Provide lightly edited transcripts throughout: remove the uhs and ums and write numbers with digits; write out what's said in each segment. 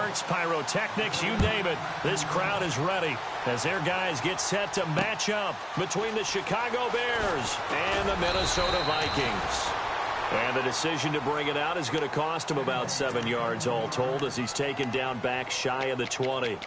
fireworks, pyrotechnics, you name it. This crowd is ready as their guys get set to match up between the Chicago Bears and the Minnesota Vikings. And the decision to bring it out is going to cost him about 7 yards all told as he's taken down back shy of the 20.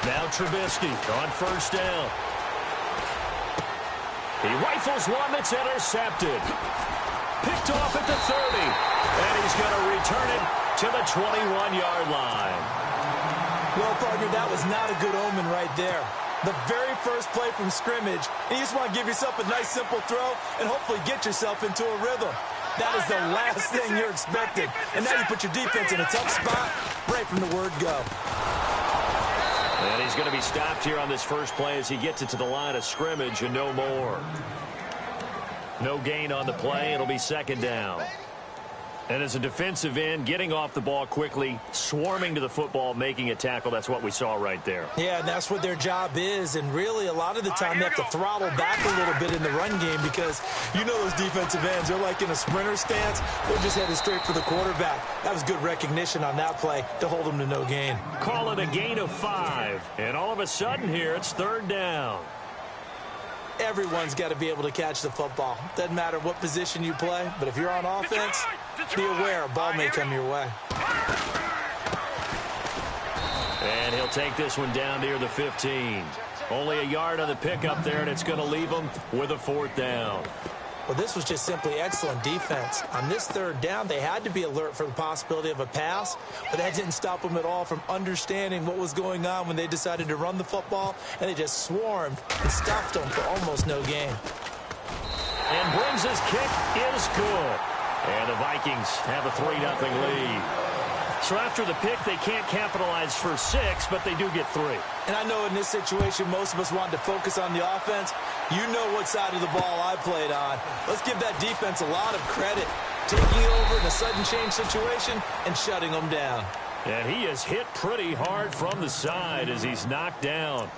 Now Trubisky on first down. He rifles one that's intercepted. Picked off at the 30. And he's going to return it to the 21-yard line. Well, partner, that was not a good omen right there. The very first play from scrimmage, and you just want to give yourself a nice, simple throw and hopefully get yourself into a rhythm. That is the last thing you're expecting. And now you put your defense in a tough spot right from the word go. And he's going to be stopped here on this first play as he gets it to the line of scrimmage and no more. No gain on the play. It'll be second down. And as a defensive end, getting off the ball quickly, swarming to the football, making a tackle, that's what we saw right there. Yeah, and that's what their job is. And really, a lot of the time, they have to throttle back a little bit in the run game because you know those defensive ends, they're like in a sprinter stance. They're just headed straight for the quarterback. That was good recognition on that play to hold them to no gain. Call it a gain of 5. And all of a sudden here, it's third down. Everyone's got to be able to catch the football. Doesn't matter what position you play, but if you're on offense, be aware a ball may come your way. And he'll take this one down near the 15. Only a yard on the pickup there, and it's going to leave him with a fourth down. Well, this was just simply excellent defense. On this third down, they had to be alert for the possibility of a pass, but that didn't stop them at all from understanding what was going on when they decided to run the football, and they just swarmed and stopped them for almost no gain. And brings his kick is good. And the Vikings have a 3-0 lead. So after the pick, they can't capitalize for 6, but they do get 3. And I know in this situation, most of us wanted to focus on the offense. You know what side of the ball I played on. Let's give that defense a lot of credit. Taking it over in a sudden change situation and shutting them down. And he is hit pretty hard from the side as he's knocked down.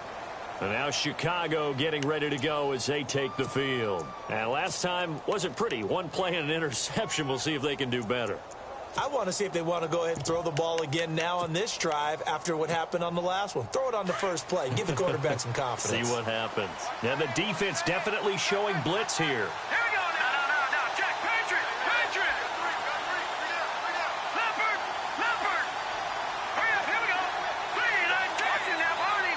And now Chicago getting ready to go as they take the field. And last time wasn't pretty. One play and an interception. We'll see if they can do better. I want to see if they want to go ahead and throw the ball again now on this drive after what happened on the last one. Throw it on the first play. Give the quarterback some confidence. See what happens. And the defense definitely showing blitz here. Here we go now. No. Jack, Patriot. Leopard. Hurry up. Here we go. 3, 9, touching now. Barney.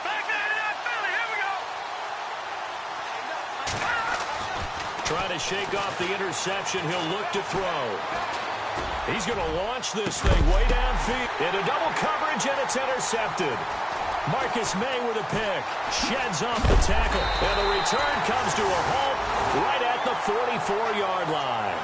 Back there to that Philly. Here we go. Trying to shake off the interception. He'll look to throw. He's going to launch this thing way downfield. Into double coverage, and it's intercepted. Marcus May with a pick. Sheds off the tackle. And the return comes to a halt right at the 44-yard line.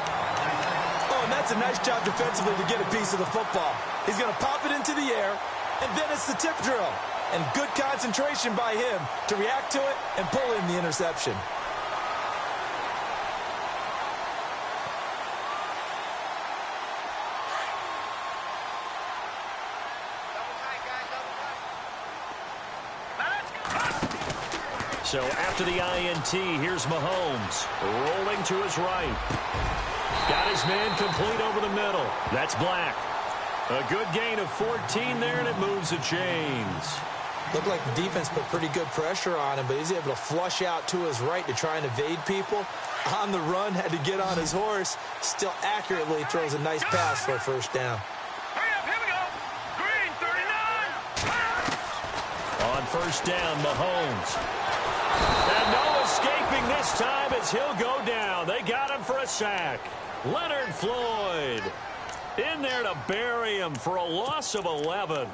Oh, and that's a nice job defensively to get a piece of the football. He's going to pop it into the air, and then it's the tip drill. And good concentration by him to react to it and pull in the interception. So after the INT, here's Mahomes rolling to his right. Got his man complete over the middle. That's Black. A good gain of 14 there, and it moves the chains. Looked like the defense put pretty good pressure on him, but he's able to flush out to his right to try and evade people. On the run, had to get on his horse. Still accurately throws a nice pass for a first down. Hurry up. Here we go. Green, 39. On first down, Mahomes. And no escaping this time as he'll go down. They got him for a sack. Leonard Floyd in there to bury him for a loss of 11.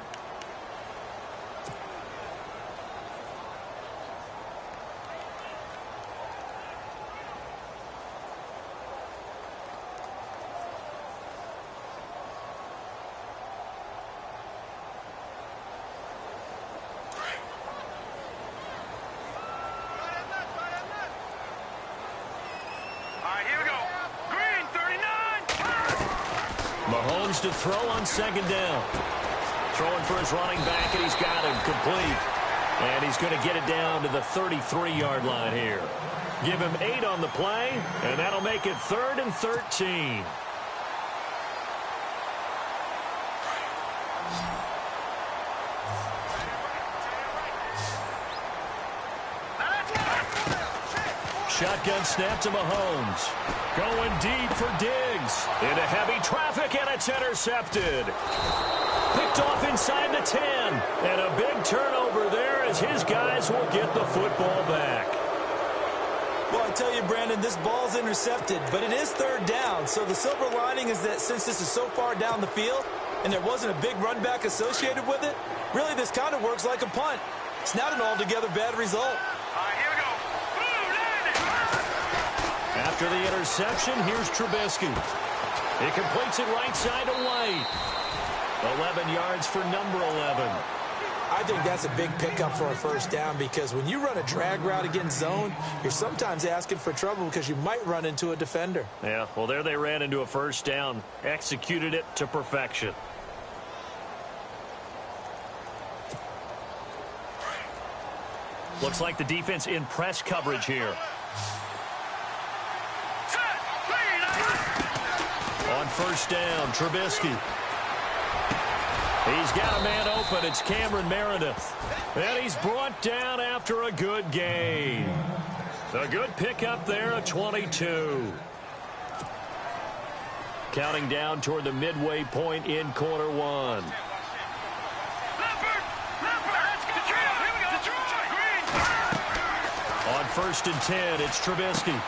Mahomes to throw on second down. Throwing for his running back, and he's got him complete. And he's going to get it down to the 33-yard line here. Give him 8 on the play, and that'll make it 3rd and 13. Shotgun snap to Mahomes. Going deep for Diggs. Into heavy traffic, and it's intercepted. Picked off inside the 10. And a big turnover there as his guys will get the football back. Well, I tell you, Brandon, this ball's intercepted, but it is 3rd down. So the silver lining is that since this is so far down the field and there wasn't a big run back associated with it, really this kind of works like a punt. It's not an altogether bad result. All right, here we go. After the interception, here's Trubisky. He completes it right side to White. 11 yards for number 11. I think that's a big pickup for a first down because when you run a drag route against zone, you're sometimes asking for trouble because you might run into a defender. Yeah, well, there they ran into a first down. Executed it to perfection. Looks like the defense in press coverage here. On first down, Trubisky. He's got a man open. It's Cameron Meredith. And he's brought down after a good gain. A good pickup there at 22. Counting down toward the midway point in quarter one. On 1st and 10, it's Trubisky.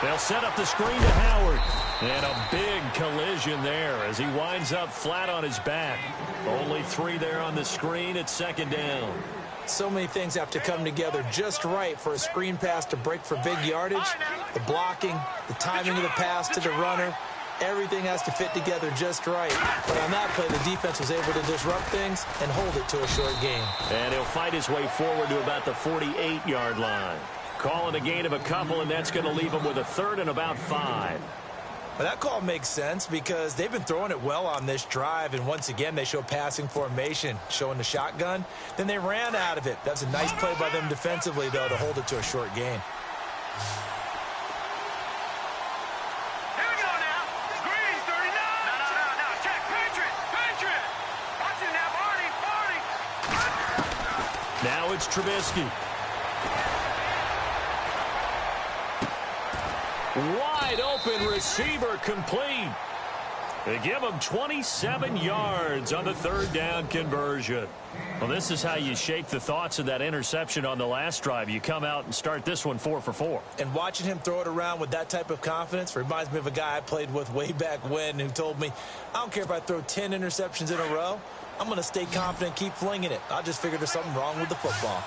They'll set up the screen to Howard. And a big collision there as he winds up flat on his back. Only 3 there on the screen at 2nd down. So many things have to come together just right for a screen pass to break for big yardage. The blocking, the timing of the pass to the runner, everything has to fit together just right. But on that play, the defense was able to disrupt things and hold it to a short gain. And he'll fight his way forward to about the 48-yard line. Calling a gain of a couple, and that's going to leave him with a 3rd and about 5. Well, that call makes sense because they've been throwing it well on this drive, and once again, they show passing formation, showing the shotgun. Then they ran out of it. That's a nice play by them defensively, though, to hold it to a short gain. Here we go now. Green, 39. No. Check. Patriot. Watch it now, Barney. Now it's Trubisky. Wide open receiver complete. They give him 27 yards on the 3rd down conversion. Well, this is how you shake the thoughts of that interception on the last drive. You come out and start this one 4 for 4. And watching him throw it around with that type of confidence reminds me of a guy I played with way back when who told me, I don't care if I throw 10 interceptions in a row. I'm going to stay confident, keep flinging it. I just figured there's something wrong with the football.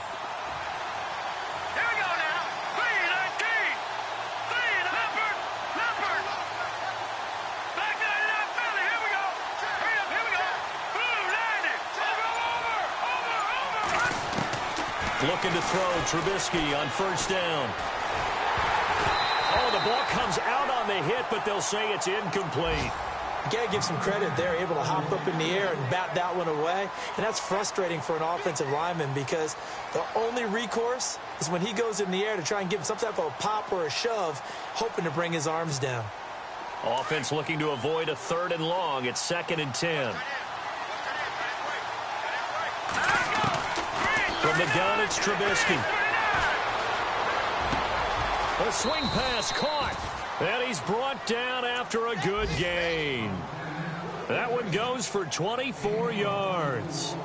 Looking to throw, Trubisky on 1st down. Oh, the ball comes out on the hit, but they'll say it's incomplete. You got to give some credit there, able to hop up in the air and bat that one away. And that's frustrating for an offensive lineman because the only recourse is when he goes in the air to try and give some type of a pop or a shove, hoping to bring his arms down. Offense looking to avoid a 3rd and long. It's 2nd and 10. From the gun, it's Trubisky. A swing pass caught. And he's brought down after a good gain. That one goes for 24 yards.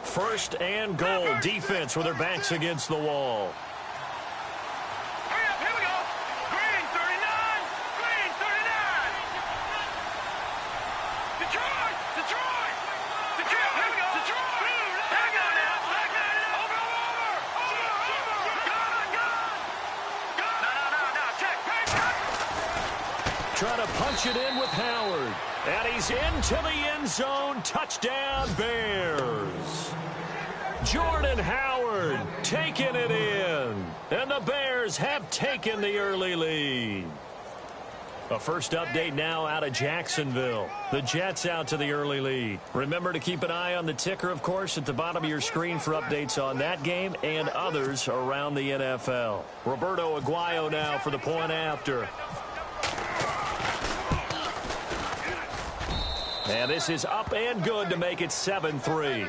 First and goal. Defense with their backs against the wall. Trying to punch it in with Howard. And he's into the end zone. Touchdown, Bears. Jordan Howard taking it in. And the Bears have taken the early lead. A first update now out of Jacksonville. The Jets out to the early lead. Remember to keep an eye on the ticker, of course, at the bottom of your screen for updates on that game and others around the NFL. Roberto Aguayo now for the point after. And this is up and good to make it 7-3.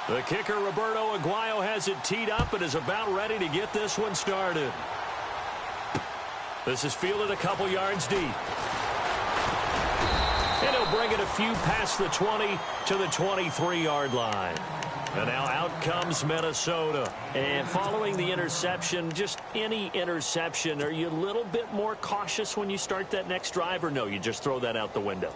The kicker, Roberto Aguayo, has it teed up and is about ready to get this one started. This is fielded a couple yards deep. And he'll bring it a few past the 20 to the 23-yard line. And now out comes Minnesota. And following the interception, just any interception, are you a little bit more cautious when you start that next drive, or no, you just throw that out the window?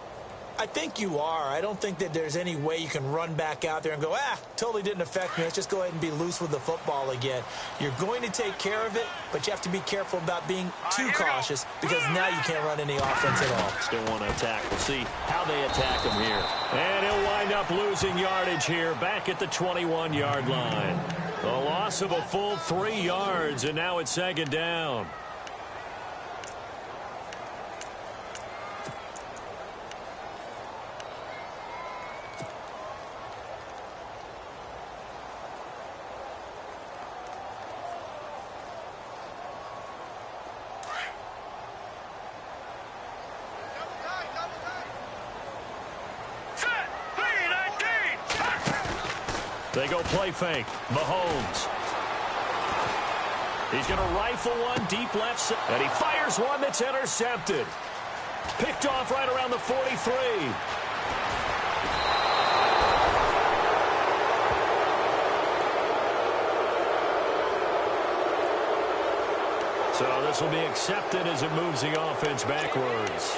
I think you are. I don't think that there's any way you can run back out there and go, totally didn't affect me. Let's just go ahead and be loose with the football again. You're going to take care of it, but you have to be careful about being too cautious because now you can't run any offense at all. Still want to attack. We'll see how they attack him here. And he'll wind up losing yardage here back at the 21-yard line. A loss of a full 3 yards, and now it's second down. They go play fake. Mahomes. He's going to rifle one deep left side. And he fires one that's intercepted. Picked off right around the 43. So this will be accepted as it moves the offense backwards.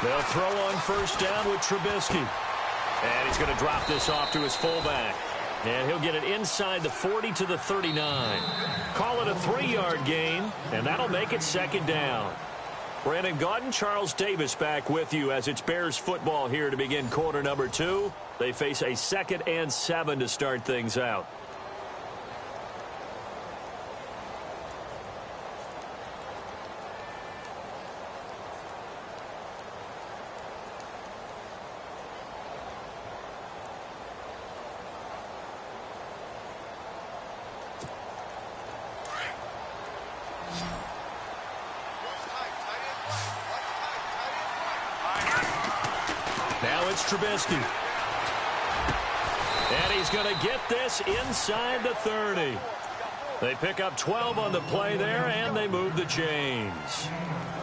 They'll throw on first down with Trubisky. And he's going to drop this off to his fullback. And he'll get it inside the 40 to the 39. Call it a 3-yard gain, and that'll make it second down. Brandon Gaudin, Charles Davis back with you as it's Bears football here to begin quarter number 2. They face a 2nd and 7 to start things out. Now it's Trubisky. And he's going to get this inside the 30. They pick up 12 on the play there, and they move the chains.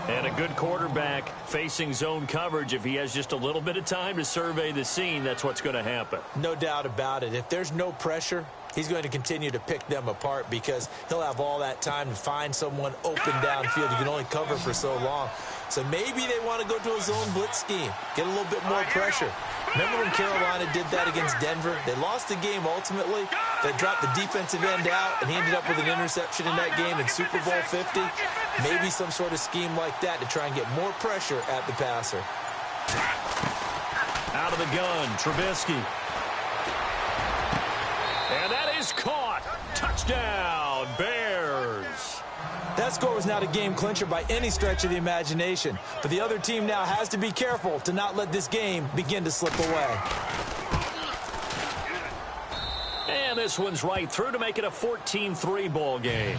And a good quarterback facing zone coverage. If he has just a little bit of time to survey the scene, that's what's going to happen. No doubt about it. If there's no pressure, he's going to continue to pick them apart because he'll have all that time to find someone open downfield. You can only cover for so long. So maybe they want to go to a zone blitz scheme, get a little bit more pressure. Remember when Carolina did that against Denver? They lost the game ultimately. They dropped the defensive end out, and he ended up with an interception in that game in Super Bowl 50. Maybe some sort of scheme like that to try and get more pressure at the passer. Out of the gun, Trubisky. And that is caught. Touchdown, Bears. That score was not a game clincher by any stretch of the imagination. But the other team now has to be careful to not let this game begin to slip away. And this one's right through to make it a 14-3 ball game.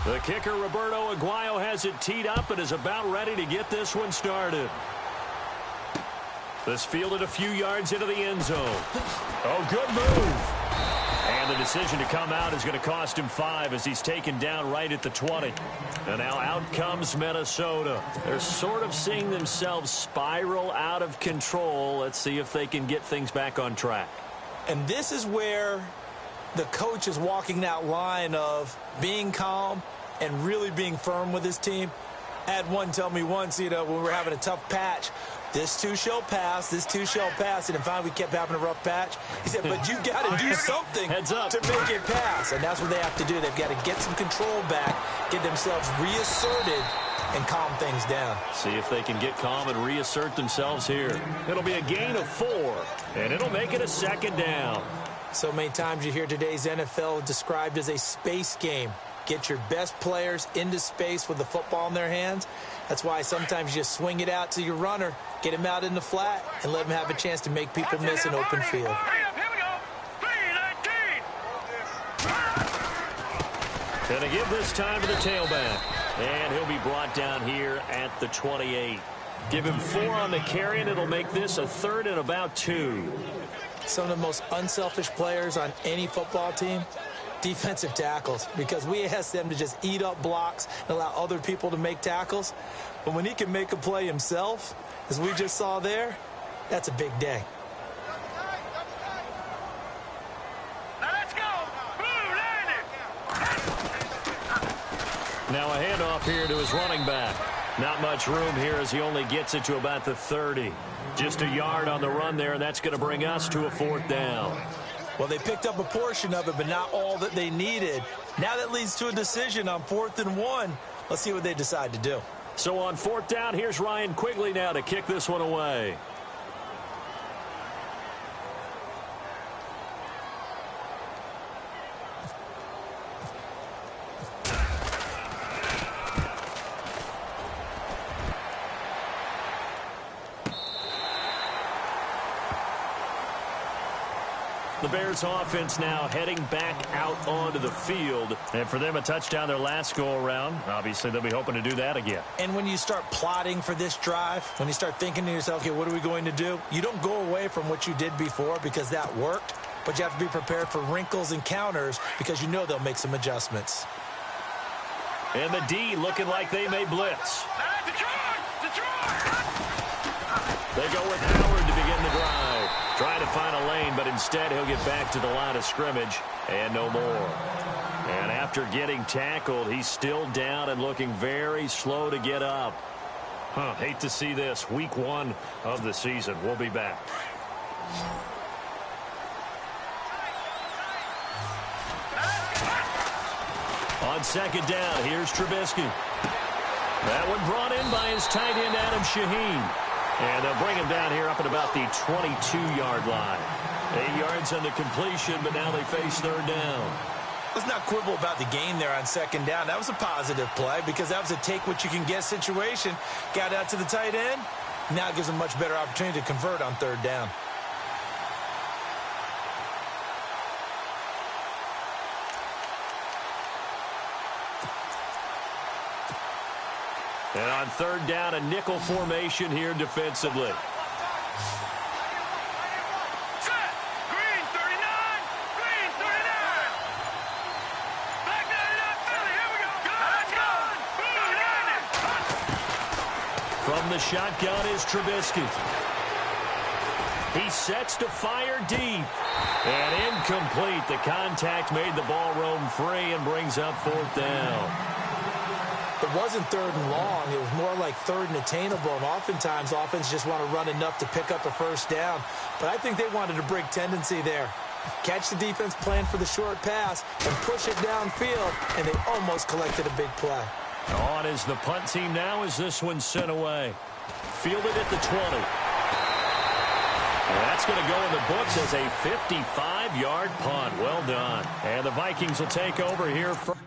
The kicker, Roberto Aguayo, has it teed up and is about ready to get this one started. This fielded a few yards into the end zone. Oh, good move. And And the decision to come out is going to cost him 5 as he's taken down right at the 20. And now out comes Minnesota. They're sort of seeing themselves spiral out of control. Let's see if they can get things back on track. And this is where the coach is walking that line of being calm and really being firm with his team. I had one tell me once, when we were having a tough patch, this too shall pass, this too shall pass. And finally we kept having a rough patch. He said, but you got to do something to make it pass. And that's what they have to do. They've got to get some control back, get themselves reasserted, and calm things down. See if they can get calm and reassert themselves here. It'll be a gain of 4, and it'll make it a 2nd down. So many times you hear today's NFL described as a space game. Get your best players into space with the football in their hands. That's why sometimes you just swing it out to your runner, get him out in the flat, and let him have a chance to make people miss an open field. And to give this time to the tailback. And he'll be brought down here at the 28. Give him 4 on the carry, and it'll make this a 3rd and about 2. Some of the most unselfish players on any football team, defensive tackles, because we ask them to just eat up blocks and allow other people to make tackles. But when he can make a play himself, as we just saw there, that's a big day. Now let's go. Blue, landing. Now a handoff here to his running back. Not much room here as he only gets it to about the 30. Just a yard on the run there, and that's going to bring us to a 4th down. Well, they picked up a portion of it, but not all that they needed. Now that leads to a decision on 4th and 1. Let's see what they decide to do. So on 4th down, here's Ryan Quigley now to kick this one away. The Bears offense now heading back out onto the field. And for them, a touchdown their last go-around. Obviously, they'll be hoping to do that again. And when you start plotting for this drive, when you start thinking to yourself, okay, what are we going to do? You don't go away from what you did before because that worked. But you have to be prepared for wrinkles and counters because you know they'll make some adjustments. And the D looking like they may blitz. They go with Howard to begin the drive. Trying to find a lane, but instead he'll get back to the line of scrimmage and no more. And after getting tackled, he's still down and looking very slow to get up. Hate to see this. Week 1 of the season. We'll be back. On 2nd down, here's Trubisky. That one brought in by his tight end, Adam Shaheen. And they'll bring him down here up at about the 22-yard line. 8 yards on the completion, but now they face 3rd down. Let's not quibble about the gain there on 2nd down. That was a positive play because that was a take-what-you-can-get situation. Got out to the tight end. Now it gives them a much better opportunity to convert on 3rd down. And on 3rd down, a nickel formation here defensively. Set. Green 39. Green 39. Back down in that Philly. Here we go. Let's go. Blue, landing. From the shotgun is Trubisky. He sets to fire deep. And incomplete. The contact made the ball roam free and brings up 4th down. It wasn't 3rd and long. It was more like 3rd and attainable. And oftentimes, offense just want to run enough to pick up a 1st down. But I think they wanted a break tendency there. Catch the defense plan for the short pass and push it downfield. And they almost collected a big play. On is the punt team now as this one's sent away. Fielded at the 20. And that's going to go in the books as a 55-yard punt. Well done. And the Vikings will take over here from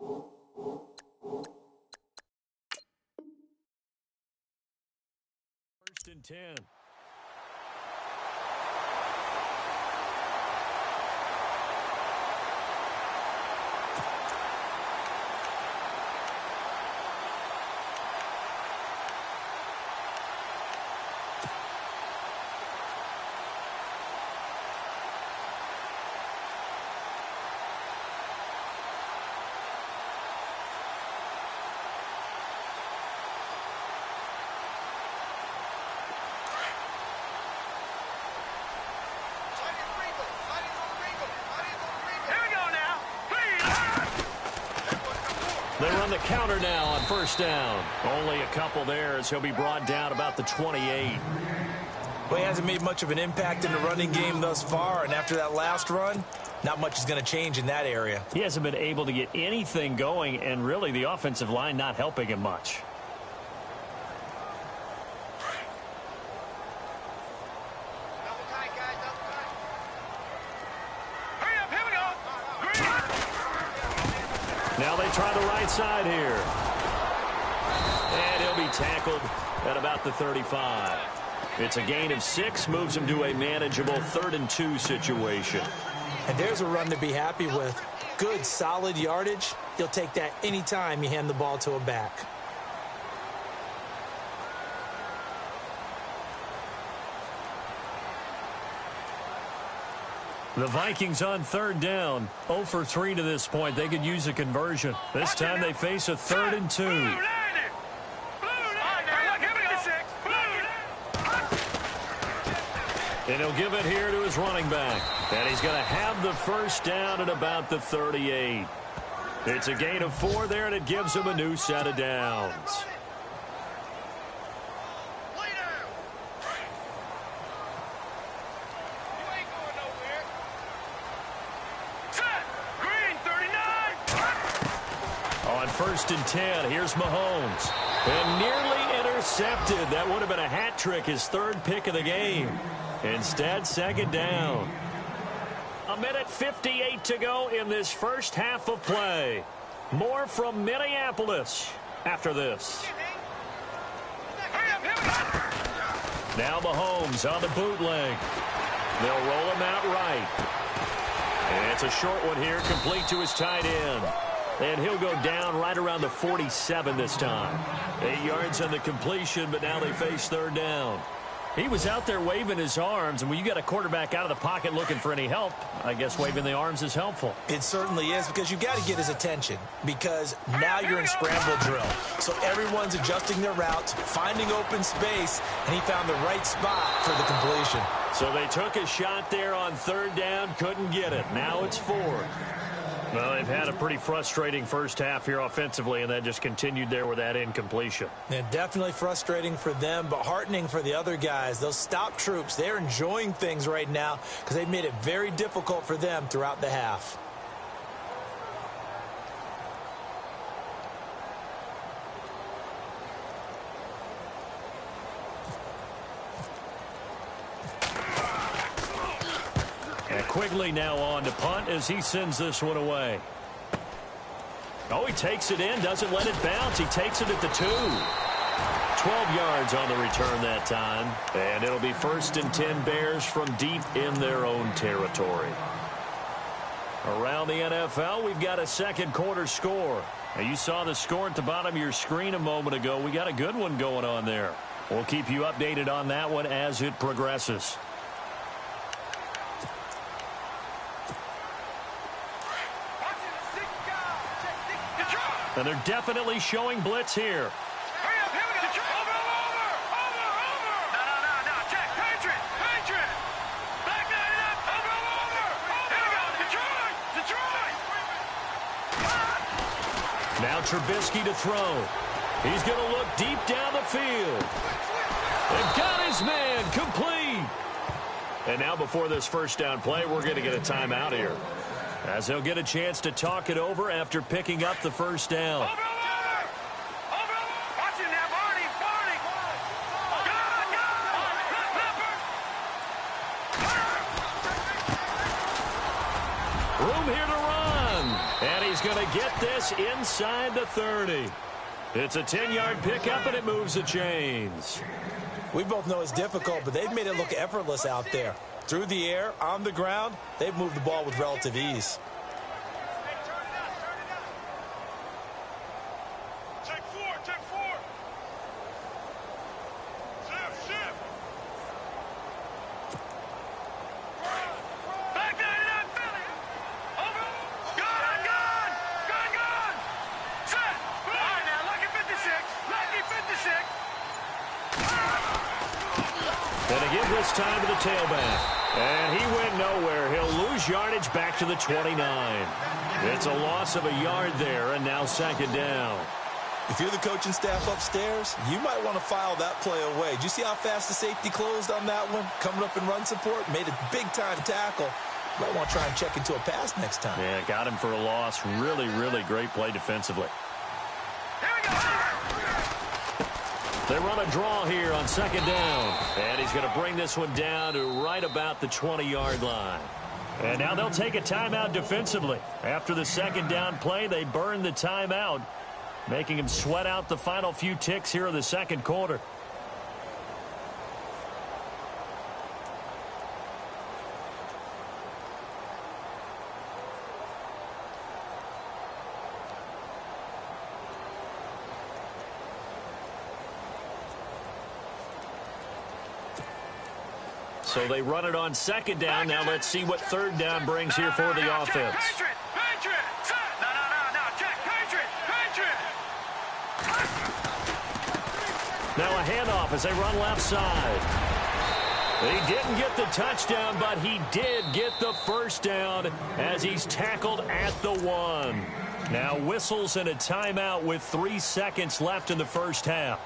First and 10. They run the counter now on first down. Only a couple there as he'll be brought down about the 28. Well, he hasn't made much of an impact in the running game thus far, and after that last run, not much is going to change in that area. He hasn't been able to get anything going, and really the offensive line not helping him much. Now they try the right side here. And he'll be tackled at about the 35. It's a gain of 6, moves him to a manageable 3rd and 2 situation. And there's a run to be happy with. Good, solid yardage. He'll take that anytime you hand the ball to a back. The Vikings on 3rd down. 0 for 3 to this point. They could use a conversion. This time they face a 3rd and 2. And he'll give it here to his running back. And he's going to have the first down at about the 38. It's a gain of 4 there, and it gives him a new set of downs. On 1st and 10, here's Mahomes. And nearly intercepted. That would have been a hat trick, his 3rd pick of the game. Instead, 2nd down. 1:58 to go in this first half of play. More from Minneapolis after this. Now Mahomes on the bootleg. They'll roll him out right. And it's a short one here, complete to his tight end. And he'll go down right around the 47 this time. 8 yards on the completion, but now they face 3rd down. He was out there waving his arms, and when you got a quarterback out of the pocket looking for any help, I guess waving the arms is helpful. It certainly is, because you got to get his attention, because now you're in scramble drill. So everyone's adjusting their routes, finding open space, and he found the right spot for the completion. So they took a shot there on 3rd down, couldn't get it. Now it's 4th. Well, they've had a pretty frustrating first half here offensively, and that just continued there with that incompletion. Yeah, definitely frustrating for them, but heartening for the other guys. Those stop troops, they're enjoying things right now because they've made it very difficult for them throughout the half. Quigley now on to punt as he sends this one away. Oh, he takes it in, doesn't let it bounce. He takes it at the 2. 12 yards on the return that time. And it'll be 1st and 10 Bears from deep in their own territory. Around the NFL, we've got a second quarter score. Now, you saw the score at the bottom of your screen a moment ago. We got a good one going on there. We'll keep you updated on that one as it progresses. And they're definitely showing blitz here. Hurry up, here we go. Over. No, check. Patriot. Back nine it up. Over. Here we go. Detroit. Now Trubisky to throw. He's going to look deep down the field. They've got his man complete. And now before this first down play, we're going to get a timeout here, as they'll get a chance to talk it over after picking up the first down. Over. Watch it now, Barney. Room here to run. And he's he's going to get this inside the 30. It's a 10-yard pickup, and it moves the chains. We both know it's difficult, but they've made it look effortless out there. Through the air, on the ground, they've moved the ball with relative ease. Check four, check four. Shift. Back 99, Philly. Over. Gun. Set. All right, now, lucky 56. And they give this time to the tailback. And he went nowhere. He'll lose yardage back to the 29. It's a loss of a yard there, and now second down. If you're the coaching staff upstairs, you might want to file that play away. Did you see how fast the safety closed on that one? Coming up in run support, made a big-time tackle. Might want to try and check into a pass next time. Yeah, got him for a loss. Really, really great play defensively. Here we go. They run a draw here on second down. And he's going to bring this one down to right about the 20-yard line. And now they'll take a timeout defensively. After the second down play, they burn the timeout, making him sweat out the final few ticks here in the second quarter. So they run it on second down. Now let's see what third down brings here for the offense. Patriot. Set. No. Check. Patriot. Now a handoff as they run left side. He didn't get the touchdown, but he did get the first down as he's tackled at the 1. Now whistles and a timeout with 3 seconds left in the first half.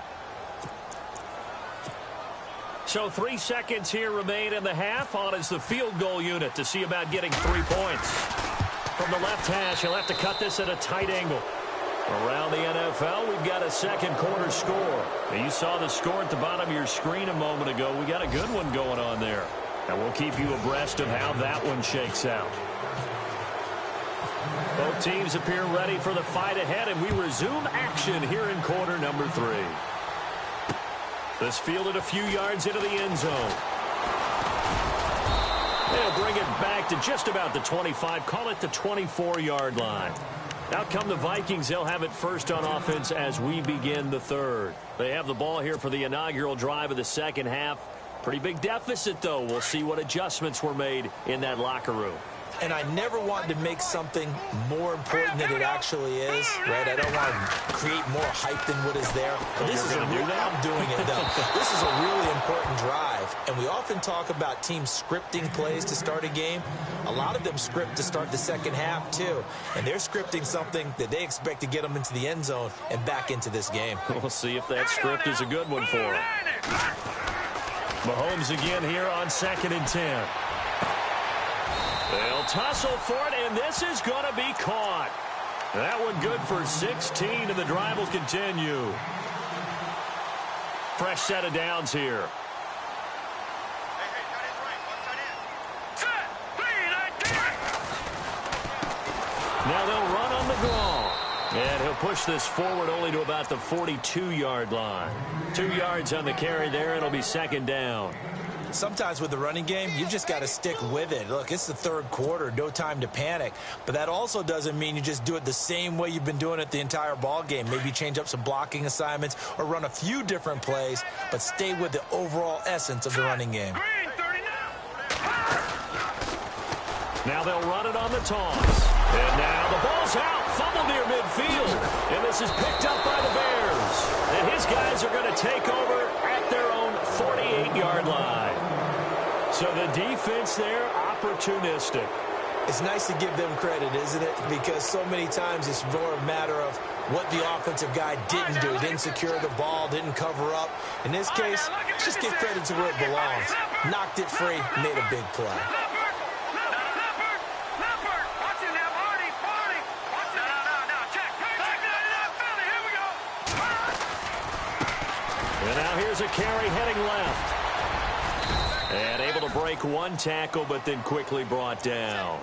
So 3 seconds here remain in the half. On is the field goal unit to see about getting 3 points. From the left hash, he'll have to cut this at a tight angle. Around the NFL, we've got a second quarter score. Now, you saw the score at the bottom of your screen a moment ago. We got a good one going on there. And we'll keep you abreast of how that one shakes out. Both teams appear ready for the fight ahead, and we resume action here in quarter number 3. This fielded a few yards into the end zone. They'll bring it back to just about the 25. Call it the 24-yard line. Out come the Vikings. They'll have it first on offense as we begin the third. They have the ball here for the inaugural drive of the second half. Pretty big deficit, though. We'll see what adjustments were made in that locker room. And I never want to make something more important than it actually is, right? I don't want to create more hype than what is there. But this is a real, I'm doing it, though. This is a really important drive. And we often talk about teams scripting plays to start a game. A lot of them script to start the second half, too. And they're scripting something that they expect to get them into the end zone and back into this game. We'll see if that script is a good one for them. Mahomes again here on 2nd and 10. They'll tussle for it, and this is going to be caught. That one good for 16, and the drive will continue. Fresh set of downs here. Now they'll run on the draw. And he'll push this forward only to about the 42-yard line. 2 yards on the carry there. It'll be second down. Sometimes with the running game, you've just got to stick with it. Look, it's the third quarter, no time to panic. But that also doesn't mean you just do it the same way you've been doing it the entire ball game. Maybe change up some blocking assignments or run a few different plays, but stay with the overall essence of the running game. Now they'll run it on the toss. And now the ball's out. Fumble near midfield. And this is picked up by the Bears. And his guys are going to take over at their own 48-yard line. So the defense there, opportunistic. It's nice to give them credit, isn't it? Because so many times it's more a matter of what the offensive guy didn't do. He didn't secure the ball, didn't cover up. In this case, just give credit to where it belongs. Knocked it free, made a big play. And now here's a carry heading left. And able to break one tackle, but then quickly brought down.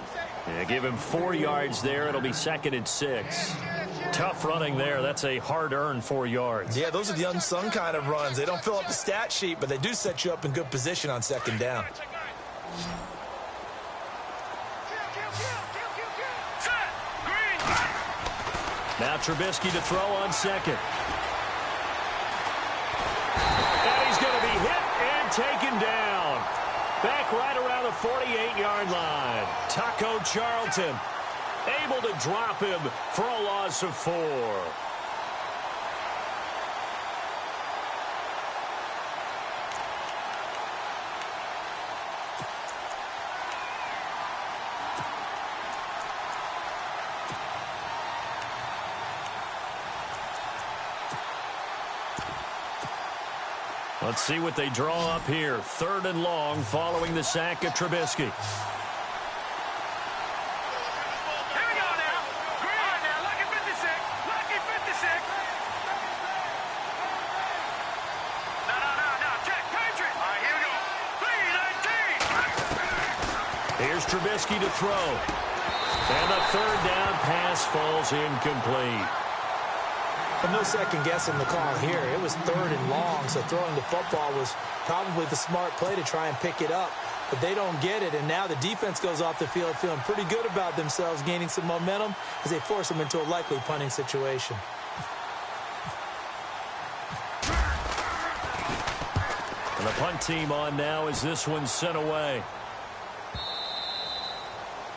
Yeah, give him 4 yards there. It'll be 2nd and 6. Tough running there. That's a hard-earned 4 yards. Yeah, those are the unsung kind of runs. They don't fill up the stat sheet, but they do set you up in good position on 2nd down. Now Trubisky to throw on 2nd. And he's going to be hit and taken down. Back right around the 48-yard line. Taco Charlton able to drop him for a loss of 4. Let's see what they draw up here. 3rd and long following the sack of Trubisky. Here we go now. Green now. Lucky 56. Lucky 56. No. Check. Patriot. All right, here we go. 3-19. Here's Trubisky to throw. And the 3rd down pass falls incomplete. But no second guessing the call here. It was 3rd and long, so throwing the football was probably the smart play to try and pick it up. But they don't get it, and now the defense goes off the field feeling pretty good about themselves, gaining some momentum as they force them into a likely punting situation. And the punt team on now as this one's sent away.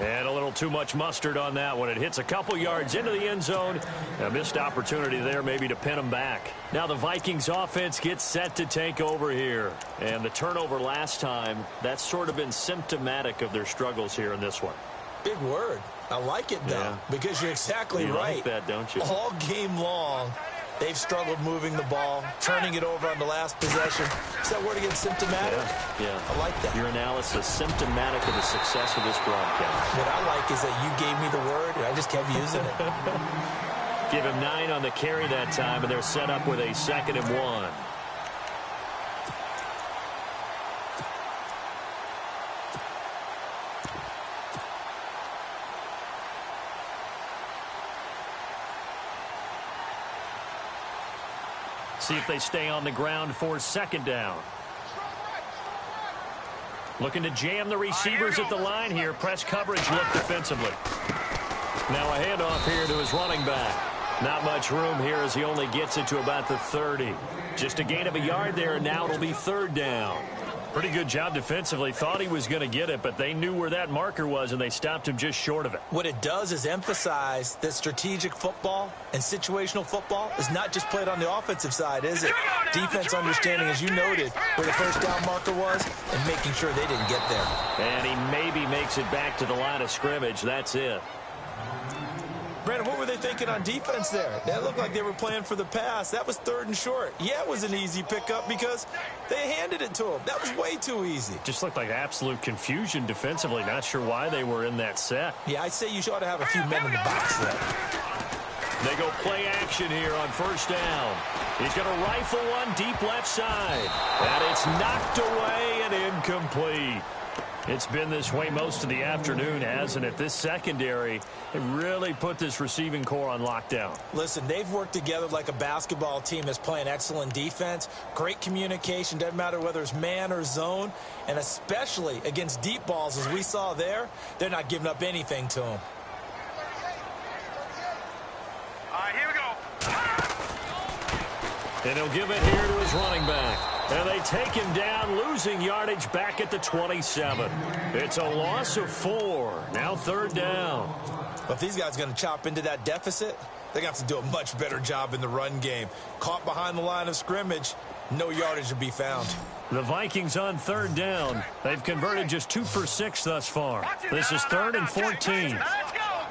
And a little too much mustard on that one. It hits a couple yards into the end zone. A missed opportunity there maybe to pin them back. Now the Vikings offense gets set to take over here. And the turnover last time, that's sort of been symptomatic of their struggles here in this one. Big word. I like it, though, because you're exactly right. You like that, don't you? All game long, they've struggled moving the ball, turning it over on the last possession. Is that word again, symptomatic? Yeah. I like that. Your analysis, symptomatic of the success of this broadcast. What I like is that you gave me the word, and I just kept using it. Give him 9 on the carry that time, and they're set up with a 2nd and 1. See if they stay on the ground for 2nd down. Looking to jam the receivers at the line here. Press coverage look defensively. Now a handoff here to his running back. Not much room here as he only gets it to about the 30. Just a gain of a yard there, and now it'll be 3rd down. Pretty good job defensively. Thought he was going to get it, but they knew where that marker was, and they stopped him just short of it. What it does is emphasize that strategic football and situational football is not just played on the offensive side, is it? Defense understanding, as you noted, where the 1st down marker was and making sure they didn't get there. And he maybe makes it back to the line of scrimmage. That's it. Brandon, what were they thinking on defense there? That looked like they were playing for the pass. That was 3rd and short. Yeah, it was an easy pickup because they handed it to him. That was way too easy. Just looked like absolute confusion defensively. Not sure why they were in that set. Yeah, I'd say you ought to have a few men in the box there. They go play action here on 1st down. He's going to rifle one deep left side. And it's knocked away and incomplete. It's been this way most of the afternoon, hasn't it? This secondary really put this receiving core on lockdown. Listen, they've worked together like a basketball team that's playing excellent defense. Great communication, doesn't matter whether it's man or zone. And especially against deep balls, as we saw there, they're not giving up anything to them. All right, here we go. And he'll give it here to his running back. And they take him down, losing yardage back at the 27. It's a loss of 4. Now 3rd down. But if these guys are going to chop into that deficit, they're going to have to do a much better job in the run game. Caught behind the line of scrimmage, no yardage to be found. The Vikings on 3rd down. They've converted just 2 for 6 thus far. This is 3rd and 14. Let's go.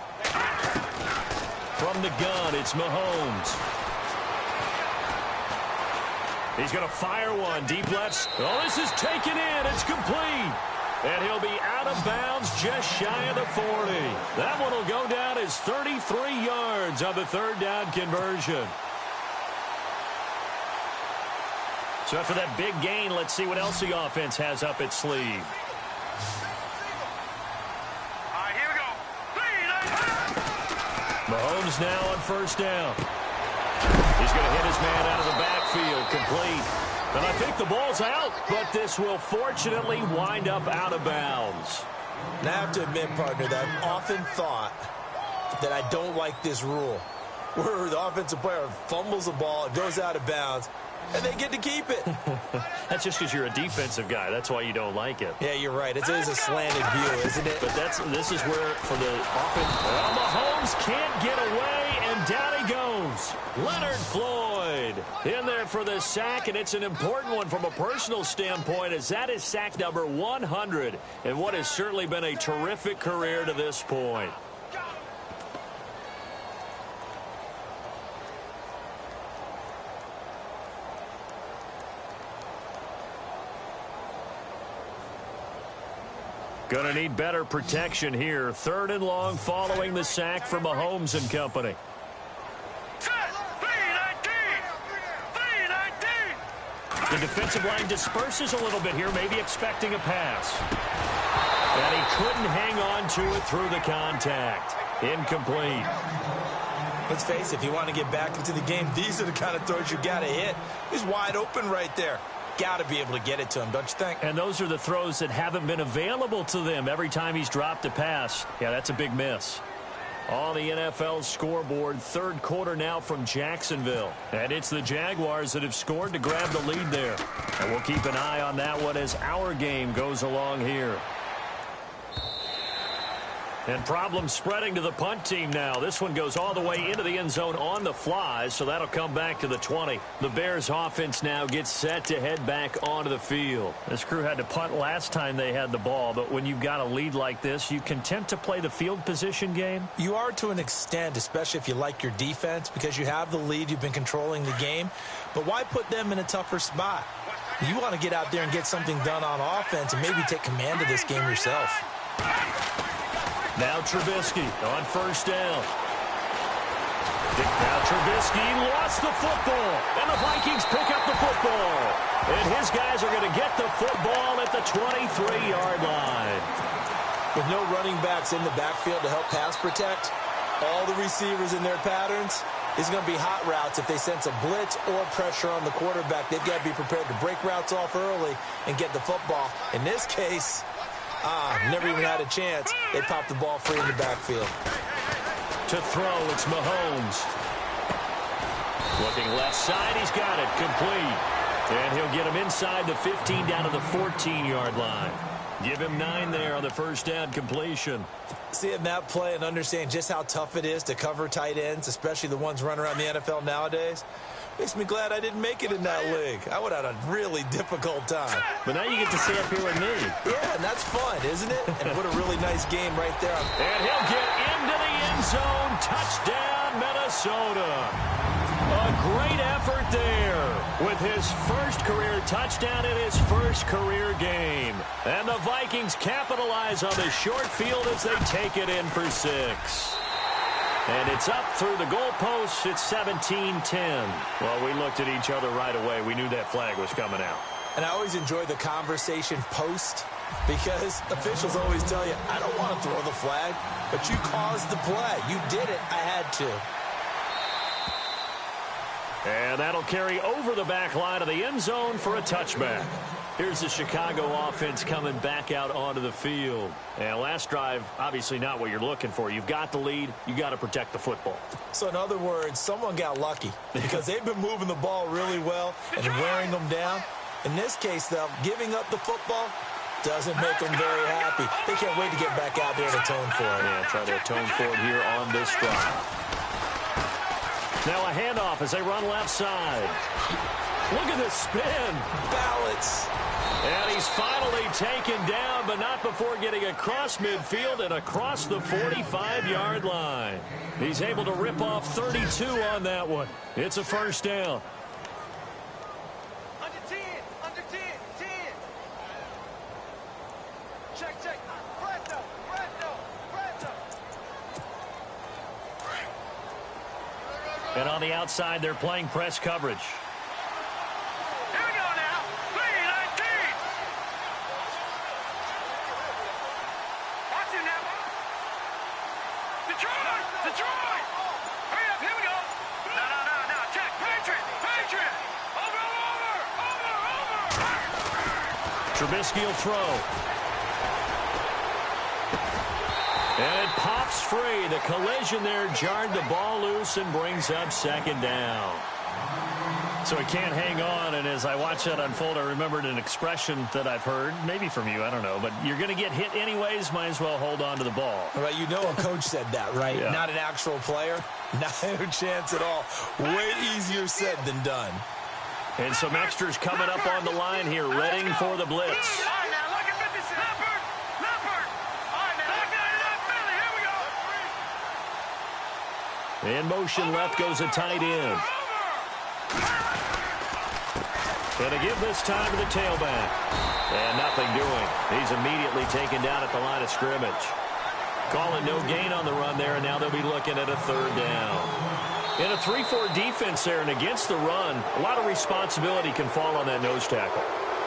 From the gun, it's Mahomes. He's going to fire one deep left. Oh, this is taken in. It's complete. And he'll be out of bounds just shy of the 40. That one will go down as 33 yards on the 3rd down conversion. So after that big gain, let's see what else the offense has up its sleeve. All right, here we go. Mahomes now on first down. He's going to hit his man out of the backfield, complete. And I think the ball's out, but this will fortunately wind up out of bounds. Now, I have to admit, partner, that I've often thought that I don't like this rule, where the offensive player fumbles the ball, it goes out of bounds, and they get to keep it. That's just because you're a defensive guy. That's why you don't like it. Yeah, you're right. It is a slanted view, isn't it? But this is where, for the offense, well, Mahomes can't get away, and down he goes. Leonard Floyd in there for the sack, and it's an important one from a personal standpoint, as that is sack number 100 in what has certainly been a terrific career to this point. Going to need better protection here. 3rd and long following the sack from Mahomes and company. The defensive line disperses a little bit here, maybe expecting a pass. And he couldn't hang on to it through the contact. Incomplete. Let's face it, if you want to get back into the game, these are the kind of throws you got to hit. He's wide open right there. Got to be able to get it to him, don't you think? And those are the throws that haven't been available to them every time he's dropped a pass. Yeah, that's a big miss. On the NFL scoreboard, 3rd quarter now from Jacksonville. And it's the Jaguars that have scored to grab the lead there. And we'll keep an eye on that one as our game goes along here. And problems spreading to the punt team now. This one goes all the way into the end zone on the fly, so that'll come back to the 20. The Bears offense now gets set to head back onto the field. This crew had to punt last time they had the ball, but when you've got a lead like this, you content to play the field position game? You are to an extent, especially if you like your defense, because you have the lead, you've been controlling the game. But why put them in a tougher spot? You want to get out there and get something done on offense and maybe take command of this game yourself. Now Trubisky on first down. Now Trubisky lost the football, and the Vikings pick up the football. And his guys are going to get the football at the 23-yard line. With no running backs in the backfield to help pass protect, all the receivers in their patterns, it's going to be hot routes if they sense a blitz or pressure on the quarterback. They've got to be prepared to break routes off early and get the football. In this case, never even had a chance. They popped the ball free in the backfield. To throw, it's Mahomes. Looking left side, he's got it, complete. And he'll get him inside the 15 down to the 14-yard line. Give him 9 there on the first down completion. Seeing that play and understand just how tough it is to cover tight ends, especially the ones running around the NFL nowadays, makes me glad I didn't make it in that league. I would have had a really difficult time. But now you get to stay up here with me. Yeah, and that's fun, isn't it? And what a really nice game right there. And he'll get into the end zone. Touchdown, Minnesota. A great effort there with his first career touchdown in his first career game. And the Vikings capitalize on the short field as they take it in for 6. And it's up through the goalposts. It's 17-10. Well, we looked at each other right away. We knew that flag was coming out. And I always enjoy the conversation post, because officials always tell you, I don't want to throw the flag, but you caused the play. You did it. I had to. And that'll carry over the back line of the end zone for a touchback. Here's the Chicago offense coming back out onto the field. And last drive, obviously not what you're looking for. You've got the lead. You got to protect the football. So in other words, someone got lucky because they've been moving the ball really well and wearing them down. In this case, though, giving up the football doesn't make them very happy. They can't wait to get back out there and atone for it. Yeah, try to atone for it here on this drive. Now a handoff as they run left side. Look at this spin. Balance. And he's finally taken down, but not before getting across midfield and across the 45-yard line. He's able to rip off 32 on that one. It's a first down. Under 10, under 10, 10. Check. Presto. And on the outside, they're playing press coverage. Here we go now. 3-19. Watch it now. Detroit. Trubisky will throw. And it pops free. The collision there jarred the ball loose and brings up second down. So he can't hang on, and as I watch that unfold, I remembered an expression that I've heard, maybe from you, I don't know, but you're going to get hit anyways, might as well hold on to the ball. Right, you know a coach said that, right? Yeah. Not an actual player. Not a chance at all. Way easier said than done. And some extras coming up on the line here, readying for the blitz. All right, now, look at 56. Leopard. All right, now, look at it up, Philly. Here we go. In motion left goes a tight end. And to give this time to the tailback. And nothing doing. He's immediately taken down at the line of scrimmage. Calling no gain on the run there, and now they'll be looking at a third down. In a 3-4 defense there and against the run, a lot of responsibility can fall on that nose tackle.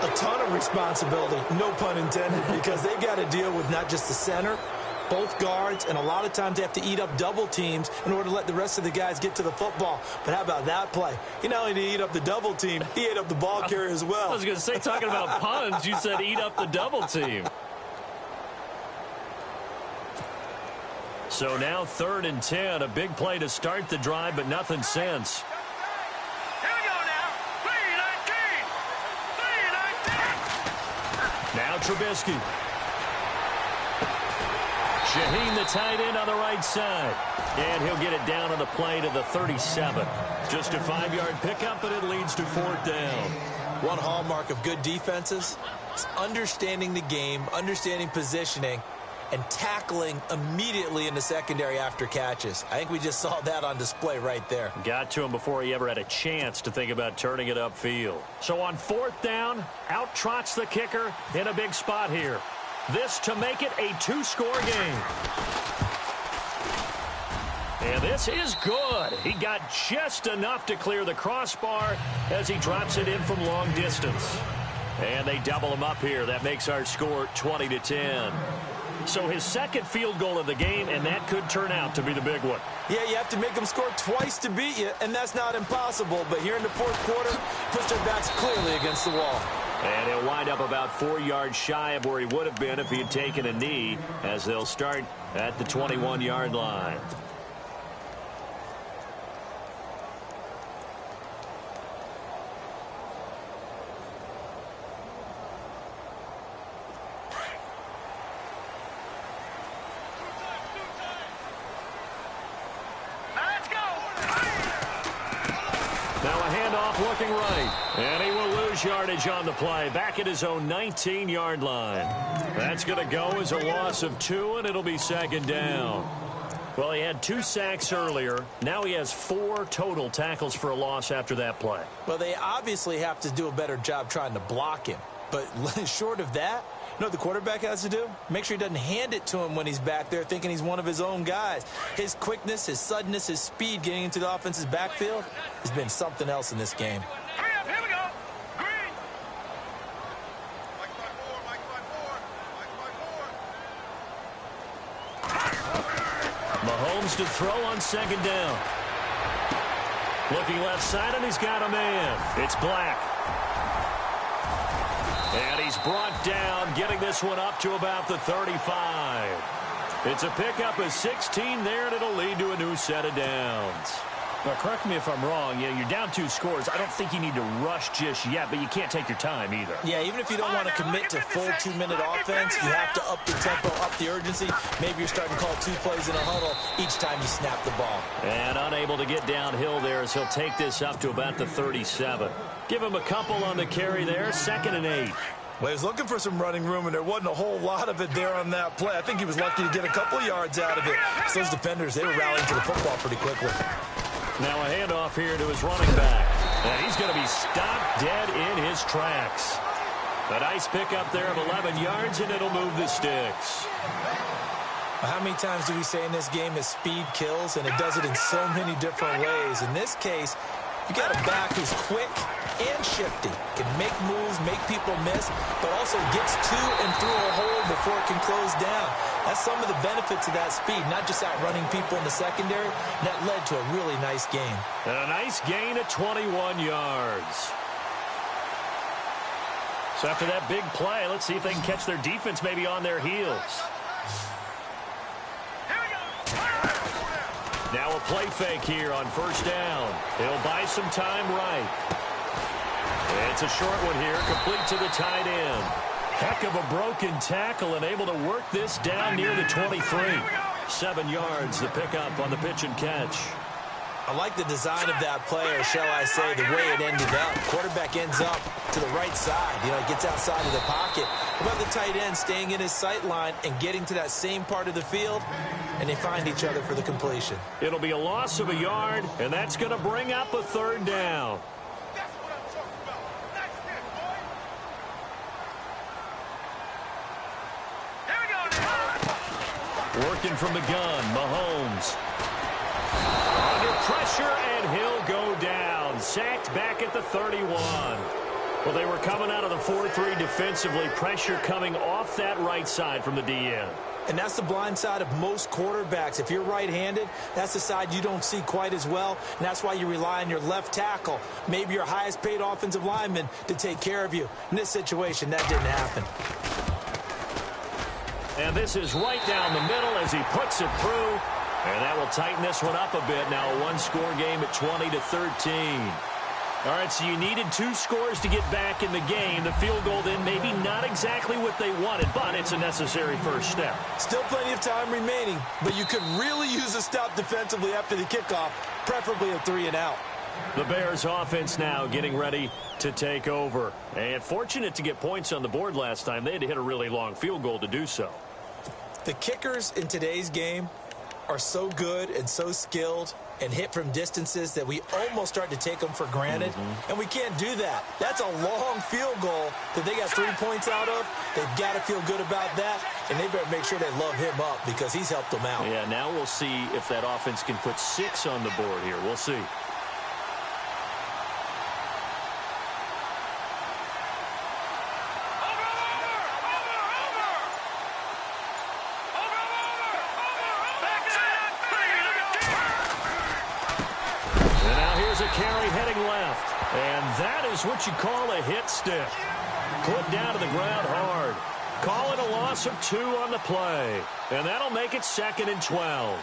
A ton of responsibility, no pun intended, because they've got to deal with not just the center, both guards, and a lot of times they have to eat up double teams in order to let the rest of the guys get to the football. But how about that play? He not only did he eat up the double team, he ate up the ball carrier as well. I was going to say, talking about puns, you said eat up the double team. So now 3rd and 10, a big play to start the drive, but nothing since. Here we go now. 3-19. Now Trubisky. Shaheen, the tight end on the right side. And he'll get it down on the play to the 37. Just a 5-yard pickup, and it leads to 4th down. One hallmark of good defenses is understanding the game, understanding positioning, and tackling immediately in the secondary after catches. I think we just saw that on display right there. Got to him before he ever had a chance to think about turning it upfield. So on 4th down, out trots the kicker in a big spot here. This to make it a 2-score game. And this is good. He got just enough to clear the crossbar as he drops it in from long distance. And they double him up here. That makes our score 20-10. So his second field goal of the game, and that could turn out to be the big one. Yeah, you have to make them score twice to beat you, and that's not impossible. But here in the 4th quarter, push their backs clearly against the wall. And he'll wind up about 4 yards shy of where he would have been if he had taken a knee, as they'll start at the 21-yard line. Looking right, and he will lose yardage on the play, back at his own 19-yard line. That's going to go as a loss of 2, and it'll be 2nd down. Well, he had 2 sacks earlier. Now he has 4 total tackles for a loss after that play. Well, they obviously have to do a better job trying to block him. But short of that, you know what the quarterback has to do? Make sure he doesn't hand it to him when he's back there thinking he's one of his own guys. His quickness, his suddenness, his speed getting into the offense's backfield has been something else in this game. Hurry up, here we go. Green. Mahomes to throw on 2nd down. Looking left side, and he's got a man. It's Black. And he's brought down, getting this one up to about the 35. It's a pickup of 16 there, and it'll lead to a new set of downs. Now, correct me if I'm wrong. Yeah, you're down 2 scores. I don't think you need to rush just yet, but you can't take your time either. Yeah, even if you don't want to commit to full 2-minute offense, you have to up the tempo, up the urgency. Maybe you're starting to call 2 plays in a huddle each time you snap the ball. And unable to get downhill there as he'll take this up to about the 37. Give him a couple on the carry there, 2nd and 8. Well, he was looking for some running room, and there wasn't a whole lot of it there on that play. I think he was lucky to get a couple yards out of it. So those defenders, they were rallying to the football pretty quickly. Now a handoff here to his running back. And he's going to be stopped dead in his tracks. A nice pickup there of 11 yards, and it'll move the sticks. How many times do we say in this game that speed kills, and it does it in so many different ways? In this case, you got a back who's quick and shifty, can make moves, make people miss, but also gets to and through a hole before it can close down. That's some of the benefits of that speed, not just outrunning people in the secondary. That led to a really nice gain. And a nice gain of 21 yards. So after that big play, let's see if they can catch their defense maybe on their heels. Now a play fake here on first down. He'll buy some time right. It's a short one here, complete to the tight end. Heck of a broken tackle and able to work this down near the 23. 7 yards, the pickup on the pitch and catch. I like the design of that play, or shall I say the way it ended up. Quarterback ends up to the right side. You know, he gets outside of the pocket. How about the tight end staying in his sight line and getting to that same part of the field, and they find each other for the completion. It'll be a loss of a yard, and that's going to bring up a third down. Working from the gun, Mahomes. Under pressure, and he'll go down. Sacked back at the 31. Well, they were coming out of the 4-3 defensively. Pressure coming off that right side from the DN. And that's the blind side of most quarterbacks. If you're right-handed, that's the side you don't see quite as well. And that's why you rely on your left tackle, maybe your highest-paid offensive lineman, to take care of you. In this situation, that didn't happen. And this is right down the middle as he puts it through. And that will tighten this one up a bit. Now a one-score game at 20-13. All right, so you needed 2 scores to get back in the game. The field goal then maybe not exactly what they wanted, but it's a necessary first step. Still plenty of time remaining, but you could really use a stop defensively after the kickoff, preferably a 3-and-out. The Bears offense now getting ready to take over. And fortunate to get points on the board last time. They had to hit a really long field goal to do so. The kickers in today's game are so good and so skilled and hit from distances that we almost start to take them for granted. And we can't do that. That's a long field goal that they got 3 points out of. They've got to feel good about that, and they better make sure they love him up because he's helped them out. Yeah, now we'll see if that offense can put 6 on the board here. We'll see. Carry heading left, and that is what you call a hit stick. Put down to the ground hard. Call it a loss of 2 on the play, and that'll make it 2nd and 12.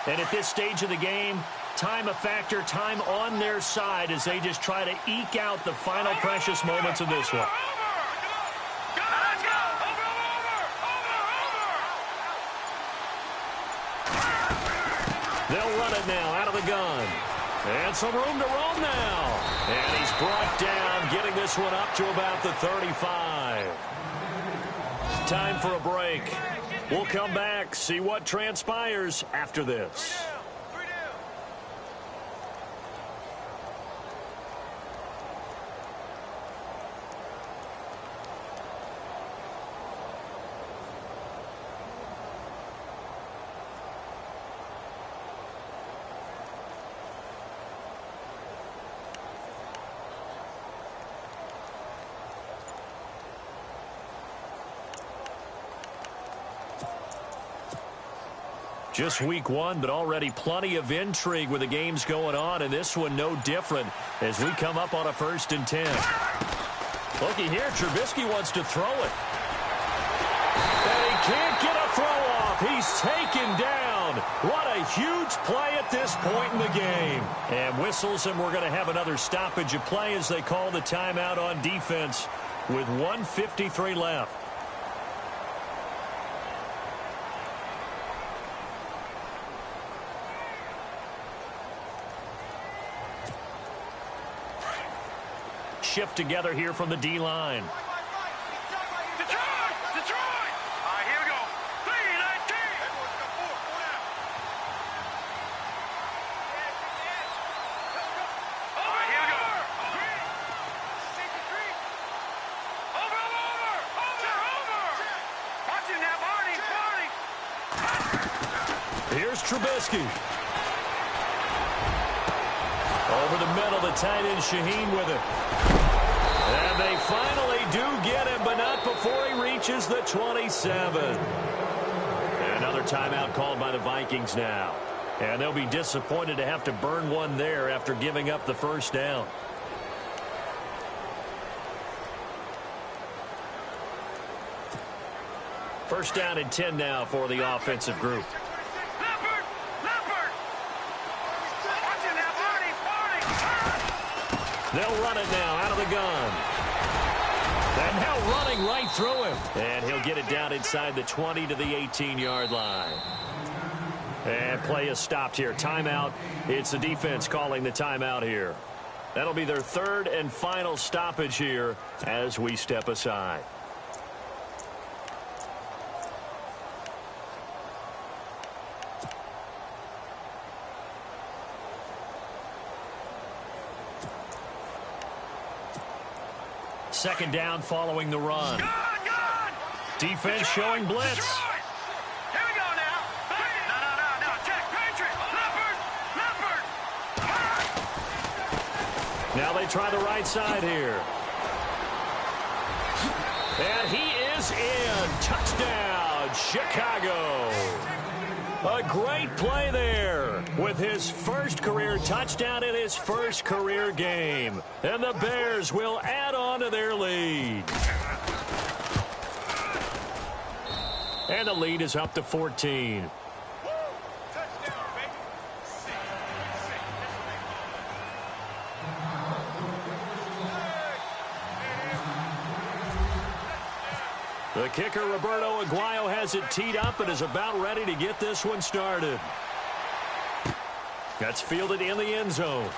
And at this stage of the game, time a factor, time on their side as they just try to eke out the final precious moments of this one. They'll run it now out of the gun. And some room to roam now. And he's brought down, getting this one up to about the 35. Time for a break. We'll come back, see what transpires after this. Just week 1, but already plenty of intrigue with the games going on, and this one no different as we come up on a 1st and 10. Looky here, Trubisky wants to throw it. And he can't get a throw off. He's taken down. What a huge play at this point in the game. And whistles, and we're going to have another stoppage of play as they call the timeout on defense with 1:53 left. Shift together here from the D-line. Detroit! Detroit! All right, here we go. 3-19. All right, here we go. Over. Watch him now, Barney. Here's Trubisky. Over the middle, the tight end Shaheen with it. And they finally do get him, but not before he reaches the 27. And another timeout called by the Vikings now. And they'll be disappointed to have to burn one there after giving up the first down. First down and 10 now for the offensive group. They'll run it now out of the gun. And now running right through him. And he'll get it down inside the 20 to the 18-yard line. And play is stopped here. Timeout. It's the defense calling the timeout here. That'll be their third and final stoppage here as we step aside. Second down following the run. Defense showing blitz. Here we go now. No. Check. Patriot. Leopard. Now they try the right side here. And he is in. Touchdown, Chicago. A great play there with his first career touchdown in his first career game. And the Bears will add on to their lead. And the lead is up to 14. The kicker, Roberto Aguayo, has it teed up and is about ready to get this one started. That's fielded in the end zone.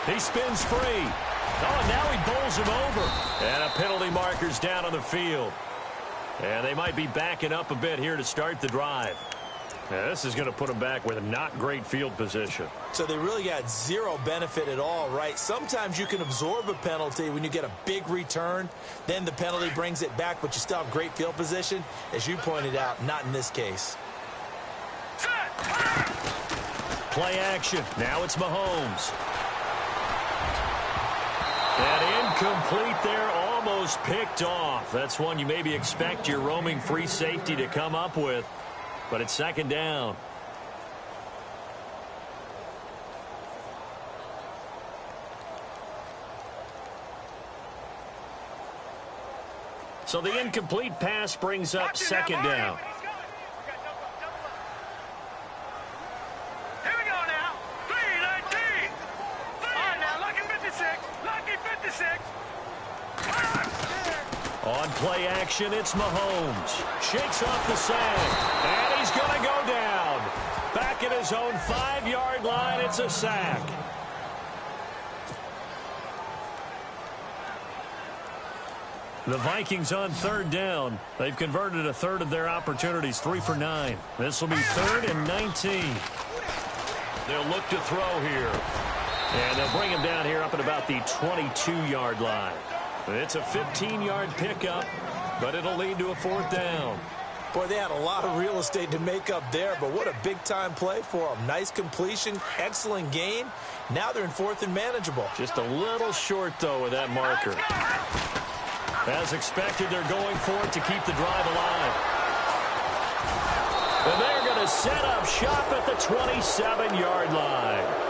He spins free. Oh, and now he bowls him over. And a penalty marker's down on the field. And they might be backing up a bit here to start the drive. Now, this is going to put them back with a not great field position. So they really got zero benefit at all, right? Sometimes you can absorb a penalty when you get a big return. Then the penalty brings it back, but you still have great field position. As you pointed out, not in this case. Play action. Now it's Mahomes. And incomplete there, almost picked off. That's one you maybe expect your roaming free safety to come up with. But it's second down. So the incomplete pass brings up second down. Here we go now. 3-19. All right, now, lucky 56. Lucky 56. On play action, it's Mahomes. Shakes off the sag. And he's going to go down. Back at his own 5-yard line, it's a sack. The Vikings on third down. They've converted a third of their opportunities, 3 for 9. This will be 3rd and 19. They'll look to throw here. And they'll bring him down here up at about the 22-yard line. It's a 15-yard pickup, but it'll lead to a 4th down. Boy, they had a lot of real estate to make up there, but what a big-time play for them. Nice completion, excellent gain. Now they're in 4th and manageable. Just a little short, though, with that marker. As expected, they're going for it to keep the drive alive. And they're going to set up shop at the 27-yard line.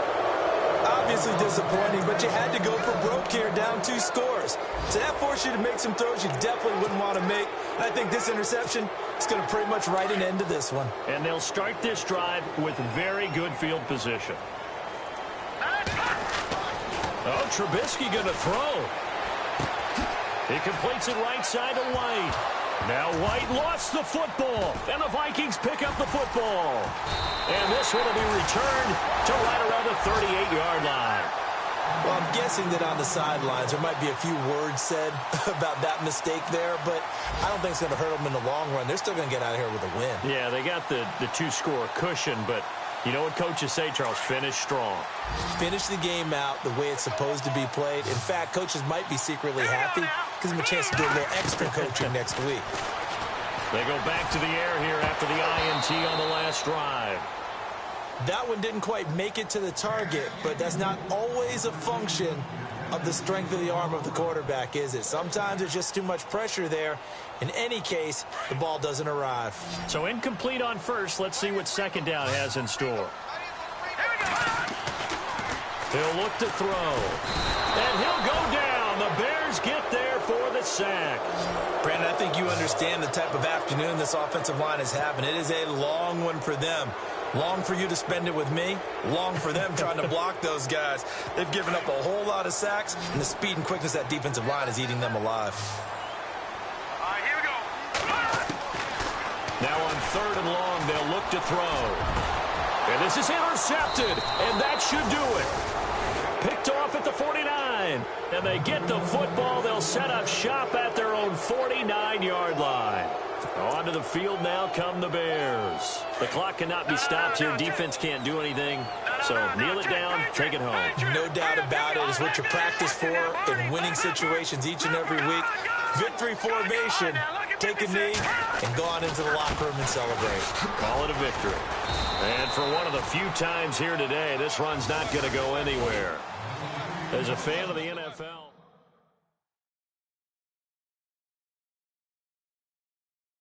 Obviously disappointing, but you had to go for broke here, down 2 scores. So that forced you to make some throws you definitely wouldn't want to make. And I think this interception is going to pretty much write an end to this one. And they'll start this drive with very good field position. Oh, Trubisky going to throw. He completes it right side to White. Now White lost the football, and the Vikings pick up the football. And this one will be returned to right around the 38-yard line. Well, I'm guessing that on the sidelines there might be a few words said about that mistake there, but I don't think it's going to hurt them in the long run. They're still going to get out of here with a win. Yeah, they got the 2-score cushion, but you know what coaches say, Charles? Finish strong. Finish the game out the way it's supposed to be played. In fact, coaches might be secretly happy. Gives them a chance to do a little extra coaching next week. They go back to the air here after the INT on the last drive. That one didn't quite make it to the target, but that's not always a function of the strength of the arm of the quarterback, is it? Sometimes there's just too much pressure there. In any case, the ball doesn't arrive. So incomplete on first. Let's see what second down has in store. He'll look to throw. And he'll go down. The Bears get there for the sack. Brandon, I think you understand the type of afternoon this offensive line is having. It is a long one for them. Long for you to spend it with me. Long for them trying to block those guys. They've given up a whole lot of sacks, and the speed and quickness of that defensive line is eating them alive. All right, here we go. Now on 3rd and long, they'll look to throw. And this is intercepted, and that should do it. Picked off at the 49. And they get the football. They'll set up shop at their own 49-yard line. Onto the field now come the Bears. The clock cannot be stopped here. Defense can't do anything. So kneel it down, take it home. No doubt about it. It's what you practice for in winning situations each and every week. Victory formation. Take a knee and go on into the locker room and celebrate. Call it a victory. And for one of the few times here today, this run's not going to go anywhere. As a fan of the NFL...